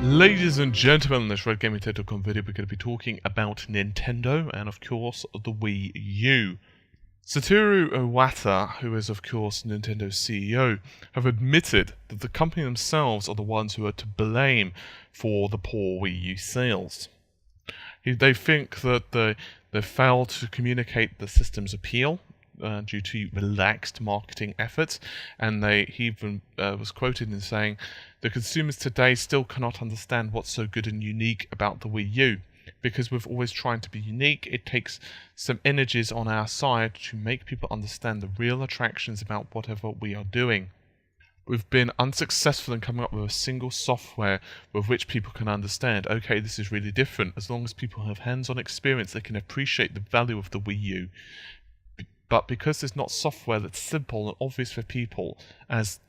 Ladies and gentlemen, in this Red Gaming TED.com video, we're going to be talking about Nintendo and, of course, the Wii U. Satoru Iwata, who is, of course, Nintendo's CEO, have admitted that the company themselves are the ones who are to blame for the poor Wii U sales. They think that they failed to communicate the system's appeal due to relaxed marketing efforts, and he even was quoted in saying, "The consumers today still cannot understand what's so good and unique about the Wii U. Because we're always trying to be unique, it takes some energies on our side to make people understand the real attractions about whatever we are doing. We've been unsuccessful in coming up with a single software with which people can understand, okay, this is really different. As long as people have hands-on experience, they can appreciate the value of the Wii U. But because there's not software that's simple and obvious for people as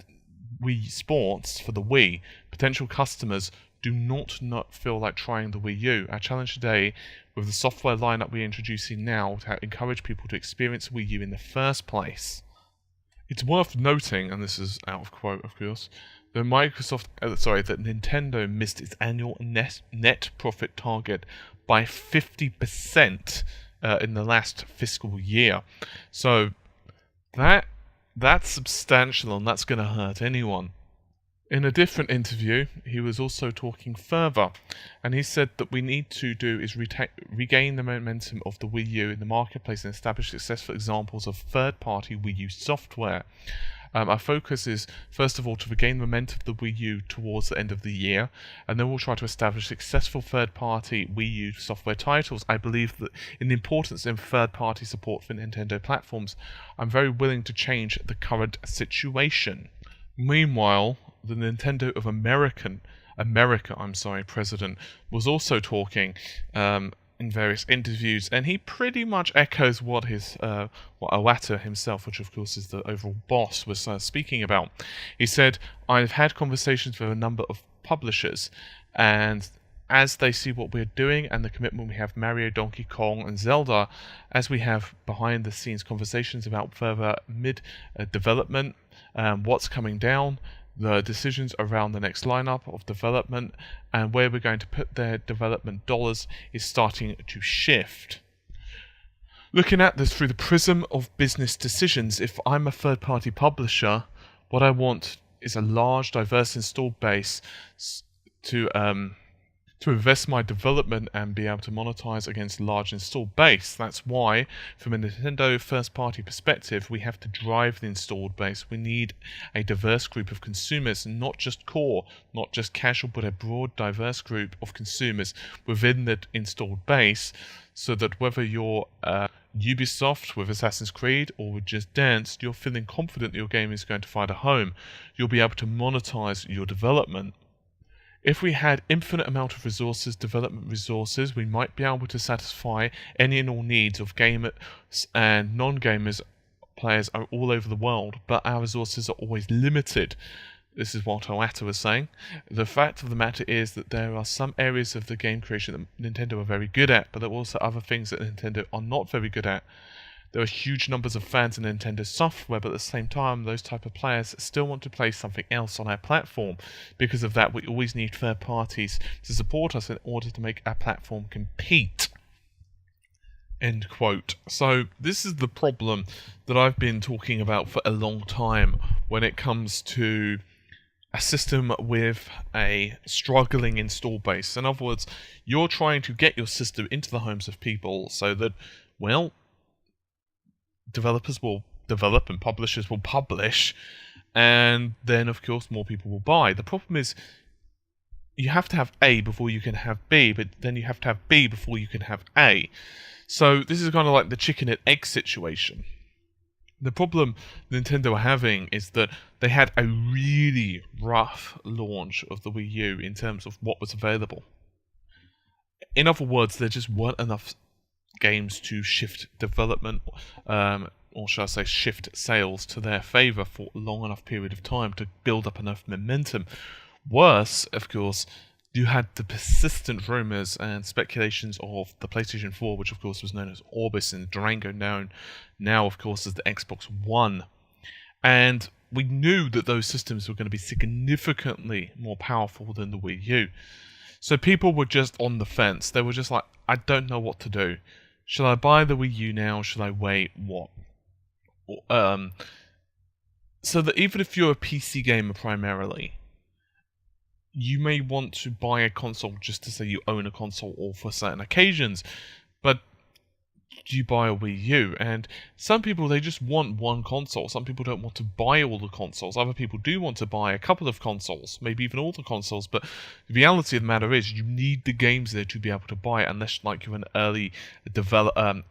Wii Sports for the Wii, potential customers do not feel like trying the Wii U. Our challenge today, with the software lineup we're introducing now, to encourage people to experience Wii U in the first place." It's worth noting, and this is out of quote, of course, that Nintendo missed its annual net profit target by 50% in the last fiscal year. So that's substantial, and that's going to hurt anyone. In a different interview, he was also talking further, and he said that we need to do is regain the momentum of the Wii U in the marketplace and establish successful examples of third-party Wii U software. Our focus is, first of all, to regain momentum of the Wii U towards the end of the year, and then we'll try to establish successful third-party Wii U software titles. I believe that in the importance of third-party support for Nintendo platforms, I'm very willing to change the current situation. Meanwhile, the Nintendo of America, president, was also talking in various interviews, and he pretty much echoes what Iwata himself, which of course is the overall boss, was speaking about. He said, "I've had conversations with a number of publishers, and as they see what we're doing and the commitment we have Mario, Donkey Kong, and Zelda, as we have behind-the-scenes conversations about further mid-development, what's coming down, the decisions around the next lineup of development, and where we're going to put their development dollars is starting to shift." Looking at this through the prism of business decisions, if I'm a third-party publisher, what I want is a large, diverse installed base to invest my development and be able to monetize against a large installed base. That's why, from a Nintendo first-party perspective, we have to drive the installed base. We need a diverse group of consumers, not just core, not just casual, but a broad, diverse group of consumers within the installed base, so that whether you're Ubisoft with Assassin's Creed or with Just Dance, you're feeling confident that your game is going to find a home. You'll be able to monetize your development. If we had infinite amount of resources, development resources, we might be able to satisfy any and all needs of gamers and non-gamers. Players are all over the world, but our resources are always limited. This is what Iwata was saying. The fact of the matter is that there are some areas of the game creation that Nintendo are very good at, but there are also other things that Nintendo are not very good at. There are huge numbers of fans in Nintendo software, but at the same time, those type of players still want to play something else on our platform. Because of that, we always need third parties to support us in order to make our platform compete. End quote. So this is the problem that I've been talking about for a long time when it comes to a system with a struggling install base. In other words, you're trying to get your system into the homes of people so that, well, developers will develop and publishers will publish, and then of course more people will buy. The problem is you have to have A before you can have B, but then you have to have B before you can have A. So this is kind of like the chicken and egg situation. The problem Nintendo are having is that they had a really rough launch of the Wii U in terms of what was available. In other words, there just weren't enough games to shift development, or shall I say shift sales to their favour for a long enough period of time to build up enough momentum. Worse, of course, you had the persistent rumours and speculations of the PlayStation 4, which of course was known as Orbis, and Durango known now of course as the Xbox One. And we knew that those systems were going to be significantly more powerful than the Wii U. So people were just on the fence. They were just like, I don't know what to do. Should I buy the Wii U now? Should I wait? What? So that even if you're a PC gamer primarily, you may want to buy a console just to say you own a console or for certain occasions, but do you buy a Wii U? And some people, they just want one console. Some people don't want to buy all the consoles. Other people do want to buy a couple of consoles, maybe even all the consoles, but the reality of the matter is you need the games there to be able to buy it, unless like you're an early adopter,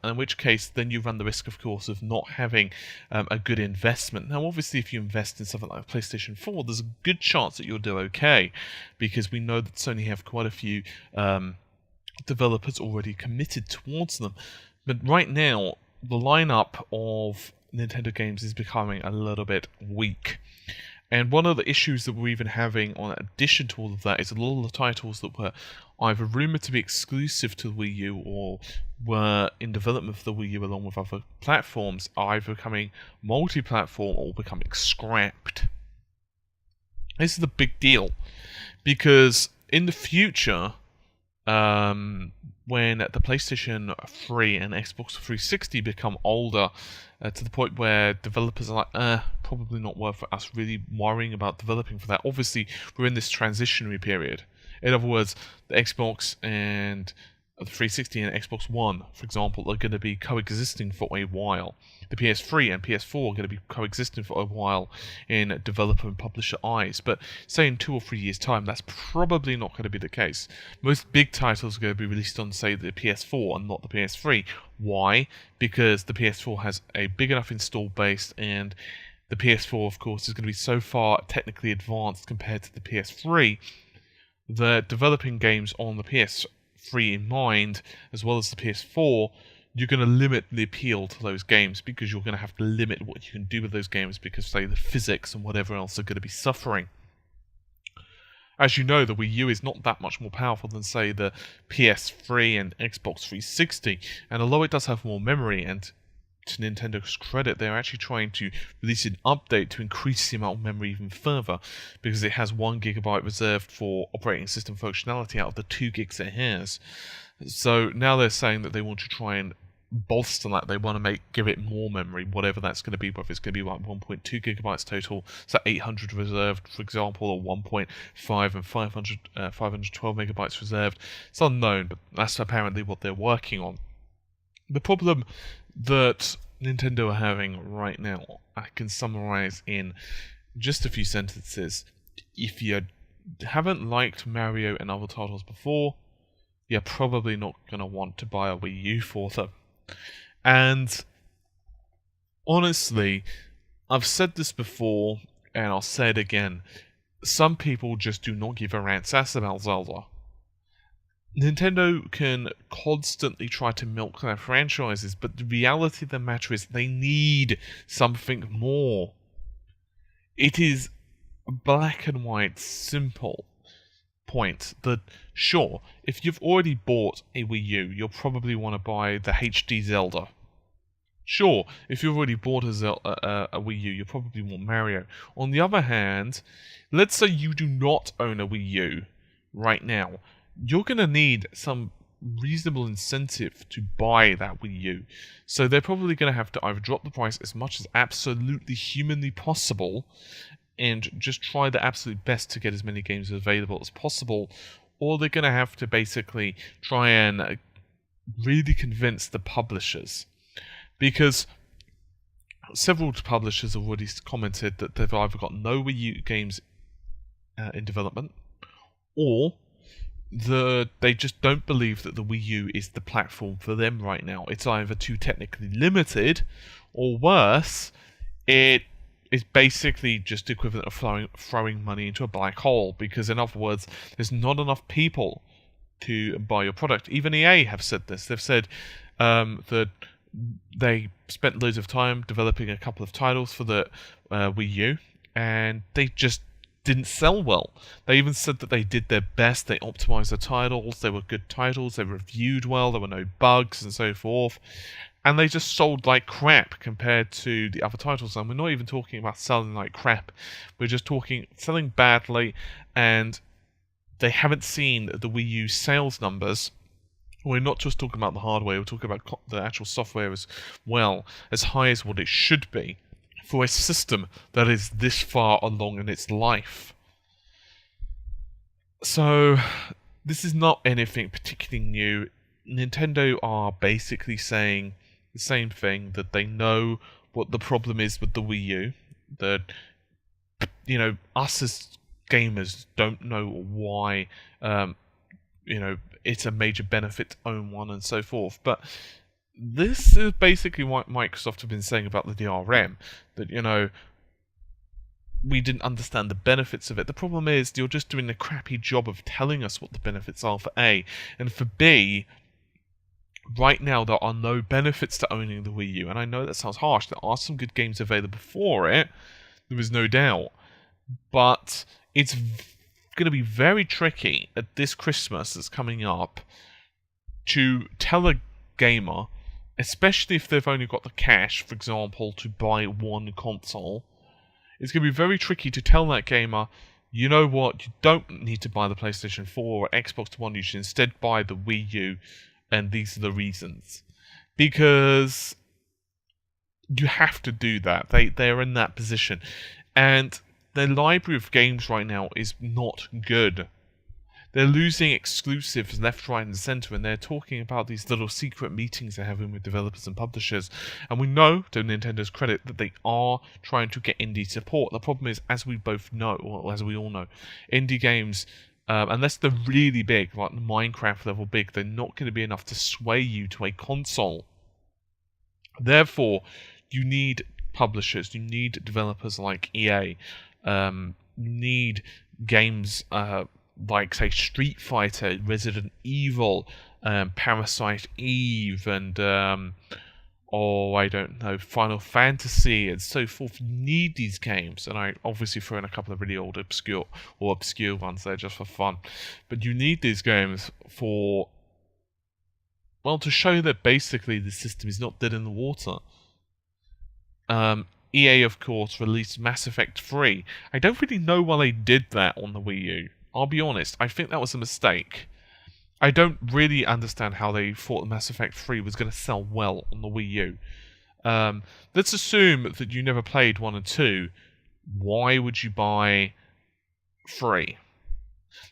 in which case then you run the risk, of course, of not having a good investment. Now, obviously, if you invest in something like PlayStation 4, there's a good chance that you'll do okay, because we know that Sony have quite a few developers already committed towards them. But right now, the lineup of Nintendo games is becoming a little bit weak. And one of the issues that we're even having, on addition to all of that, is a lot of the titles that were either rumoured to be exclusive to the Wii U or were in development for the Wii U along with other platforms are either becoming multi-platform or becoming scrapped. This is a big deal, because in the future, when the PlayStation 3 and Xbox 360 become older, to the point where developers are like, probably not worth us really worrying about developing for that. Obviously, we're in this transitionary period. In other words, the Xbox and the 360 and Xbox One, for example, are going to be coexisting for a while. The PS3 and PS4 are going to be coexisting for a while in developer and publisher eyes. But say in 2 or 3 years' time, that's probably not going to be the case. Most big titles are going to be released on, say, the PS4 and not the PS3. Why? Because the PS4 has a big enough install base, and the PS4, of course, is going to be so far technically advanced compared to the PS3 that developing games on the PS3 in mind, as well as the PS4, you're going to limit the appeal to those games, because you're going to have to limit what you can do with those games, because, say, the physics and whatever else are going to be suffering. As you know, the Wii U is not that much more powerful than, say, the PS3 and Xbox 360, and although it does have more memory, and to Nintendo's credit, they're actually trying to release an update to increase the amount of memory even further, because it has 1 GB reserved for operating system functionality out of the 2 gigs it has. So now they're saying that they want to try and bolster that. They want to give it more memory, whatever that's going to be, whether it's going to be like 1.2 gigabytes total, so 800 reserved, for example, or 1.5 and 512 megabytes reserved. It's unknown, but that's apparently what they're working on. The problem that Nintendo are having right now, I can summarize in just a few sentences. If you haven't liked Mario and other titles before, you're probably not going to want to buy a Wii U for them. And honestly, I've said this before, and I'll say it again, some people just do not give a rat's ass about Zelda. Nintendo can constantly try to milk their franchises, but the reality of the matter is they need something more. It is a black and white, simple point that, sure, if you've already bought a Wii U, you'll probably want to buy the HD Zelda. Sure, if you've already bought a Wii U, you'll probably want Mario. On the other hand, let's say you do not own a Wii U right now. You're going to need some reasonable incentive to buy that Wii U. So they're probably going to have to either drop the price as much as absolutely humanly possible and just try the absolute best to get as many games available as possible, or they're going to have to basically try and really convince the publishers. Because several publishers have already commented that they've either got no Wii U games in development, or they just don't believe that the Wii U is the platform for them right now. It's either too technically limited, or worse, it is basically just the equivalent of throwing money into a black hole, because in other words, there's not enough people to buy your product. Even EA have said this. They've said that they spent loads of time developing a couple of titles for the Wii U, and they just didn't sell well. They even said that they did their best, they optimized the titles, they were good titles, they reviewed well, there were no bugs and so forth, and they just sold like crap compared to the other titles. And we're not even talking about selling like crap, we're just talking selling badly and they haven't seen the Wii U sales numbers. We're not just talking about the hardware, we're talking about the actual software as well, as high as what it should be for a system that is this far along in its life. So, this is not anything particularly new. Nintendo are basically saying the same thing, that they know what the problem is with the Wii U, that, us as gamers don't know why, it's a major benefit to own one and so forth. But this is basically what Microsoft have been saying about the DRM, that, we didn't understand the benefits of it. The problem is, you're just doing a crappy job of telling us what the benefits are for A. And for B, right now there are no benefits to owning the Wii U. And I know that sounds harsh. There are some good games available for it. There is no doubt. But it's going to be very tricky at this Christmas that's coming up to tell a gamer, especially if they've only got the cash, for example, to buy one console. It's going to be very tricky to tell that gamer, you know what, you don't need to buy the PlayStation 4 or Xbox One, you should instead buy the Wii U, and these are the reasons. Because you have to do that. They're in that position. And their library of games right now is not good. They're losing exclusives left, right, and centre, and they're talking about these little secret meetings they're having with developers and publishers. And we know, to Nintendo's credit, that they are trying to get indie support. The problem is, as we both know, or as we all know, indie games, unless they're really big, like Minecraft level big, they're not going to be enough to sway you to a console. Therefore, you need publishers, you need developers like EA, you need games like, say, Street Fighter, Resident Evil, Parasite Eve, and, I don't know, Final Fantasy, and so forth. You need these games, and I obviously throw in a couple of really old, obscure ones there just for fun. But you need these games for, well, to show that basically the system is not dead in the water. EA, of course, released Mass Effect 3. I don't really know why they did that on the Wii U. I'll be honest, I think that was a mistake. I don't really understand how they thought Mass Effect 3 was going to sell well on the Wii U. Let's assume that you never played 1 and 2. Why would you buy 3?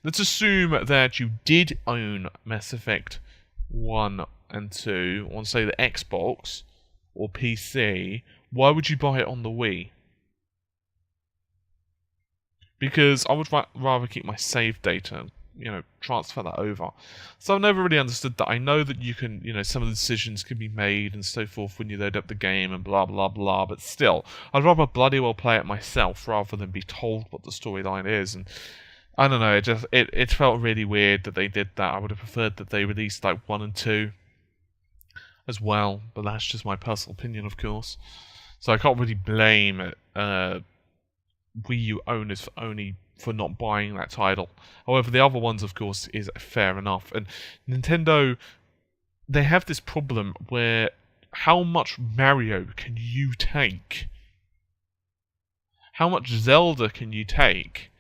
Let's assume that you did own Mass Effect 1 and 2 on, say, the Xbox or PC. Why would you buy it on the Wii? Because I would rather keep my save data, transfer that over. So I've never really understood that. I know that you can, some of the decisions can be made and so forth when you load up the game and blah, blah, blah, but still, I'd rather bloody well play it myself rather than be told what the storyline is. And I don't know, it felt really weird that they did that. I would have preferred that they released like 1 and 2 as well, but that's just my personal opinion, of course. So I can't really blame Wii U owners for not buying that title. However, the other ones, of course, is fair enough. And Nintendo, they have this problem where how much Mario can you take? How much Zelda can you take?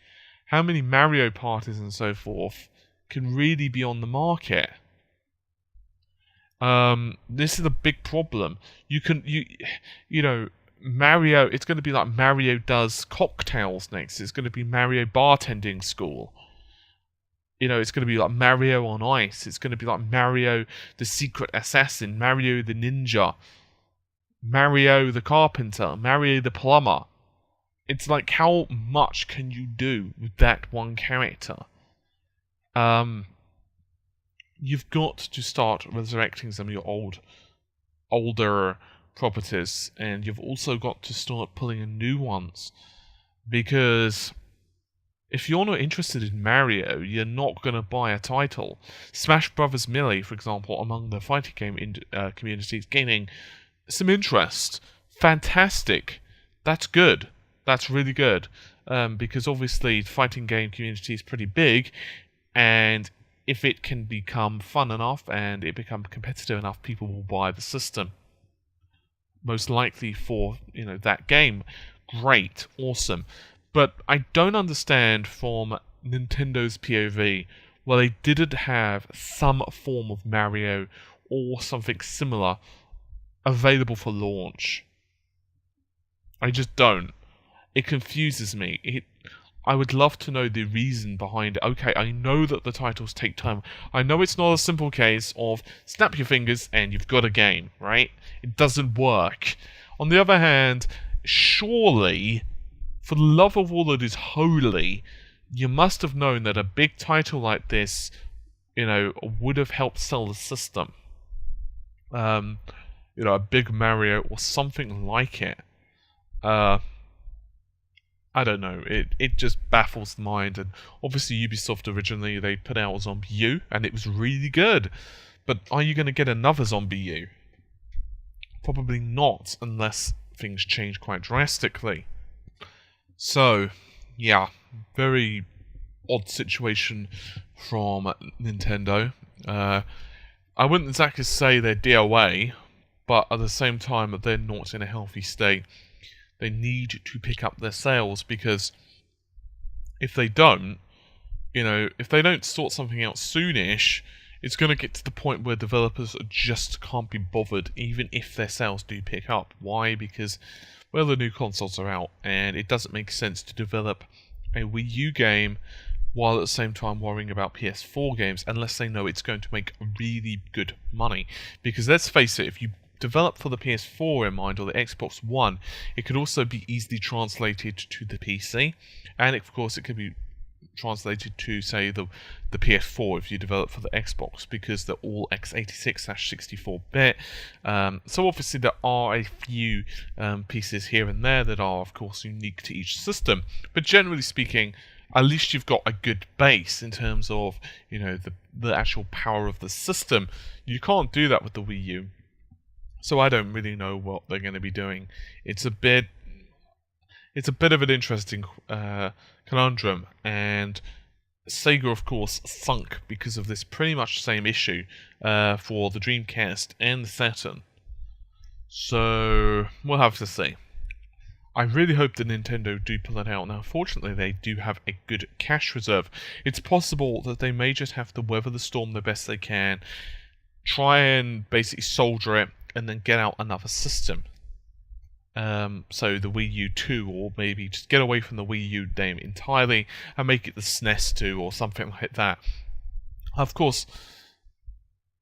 How many Mario parties and so forth can really be on the market? This is a big problem. Mario, it's going to be like Mario does cocktails next. It's going to be Mario bartending school. It's going to be like Mario on Ice. It's going to be like Mario the Secret Assassin, Mario the Ninja, Mario the Carpenter, Mario the Plumber. It's like, how much can you do with that one character? You've got to start resurrecting some of your older properties, and you've also got to start pulling in new ones, because if you're not interested in Mario, you're not going to buy a title. Smash Brothers Melee, for example, among the fighting game community, is gaining some interest. Fantastic. That's good. That's really good, because obviously the fighting game community is pretty big, and if it can become fun enough and it become competitive enough, people will buy the system. Most likely for, that game. Great, awesome. But I don't understand from Nintendo's POV where they didn't have some form of Mario or something similar available for launch. I just don't. It confuses me. I would love to know the reason behind it. Okay, I know that the titles take time. I know it's not a simple case of snap your fingers and you've got a game, right? It doesn't work. On the other hand, surely, for the love of all that is holy, you must have known that a big title like this, would have helped sell the system. A big Mario or something like it. I don't know. It just baffles the mind. And obviously, Ubisoft originally they put out Zombie U, and it was really good. But are you going to get another Zombie U? Probably not, unless things change quite drastically. So, yeah, very odd situation from Nintendo. I wouldn't exactly say they're DOA, but at the same time, they're not in a healthy state. They need to pick up their sales, because if they don't, if they don't sort something out soonish, it's going to get to the point where developers just can't be bothered, even if their sales do pick up. Why? Because, well, the new consoles are out, and it doesn't make sense to develop a Wii U game while at the same time worrying about PS4 games, unless they know it's going to make really good money. Because let's face it, if you develop for the PS4 in mind, or the Xbox One, it could also be easily translated to the PC, and of course it could be translated to, say, the PS4 if you develop for the Xbox, because they're all x86/64-bit. So obviously there are a few pieces here and there that are of course unique to each system, but generally speaking, at least you've got a good base in terms of the actual power of the system. You can't do that with the Wii U. So I don't really know what they're going to be doing. It's a bit of an interesting conundrum, and Sega, of course, sunk because of this pretty much same issue for the Dreamcast and the Saturn. So we'll have to see. I really hope that Nintendo do pull it out. Now, fortunately, they do have a good cash reserve. It's possible that they may just have to weather the storm the best they can, try and basically soldier it, and then get out another system. So the Wii U 2, or maybe just get away from the Wii U name entirely and make it the SNES 2 or something like that. Of course,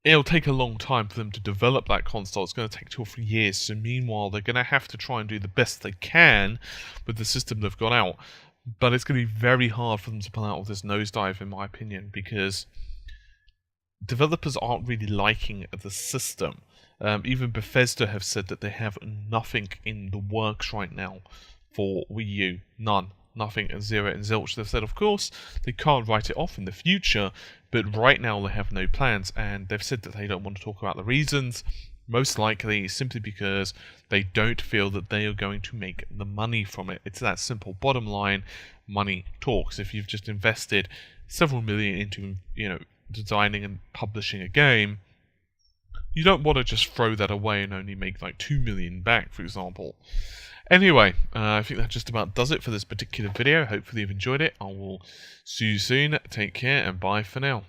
it'll take a long time for them to develop that console. It's going to take 2 or 3 years. So meanwhile, they're going to have to try and do the best they can with the system they've got out. But it's going to be very hard for them to pull out of this nosedive, in my opinion, because developers aren't really liking the system. Even Bethesda have said that they have nothing in the works right now for Wii U. None. Nothing, zero and zilch. They've said, of course, they can't write it off in the future, but right now they have no plans, and they've said that they don't want to talk about the reasons, most likely simply because they don't feel that they are going to make the money from it. It's that simple. Bottom line, money talks. If you've just invested several million into, designing and publishing a game, you don't want to just throw that away and only make like 2 million back, for example. Anyway, I think that just about does it for this particular video. Hopefully you've enjoyed it. I will see you soon. Take care and bye for now.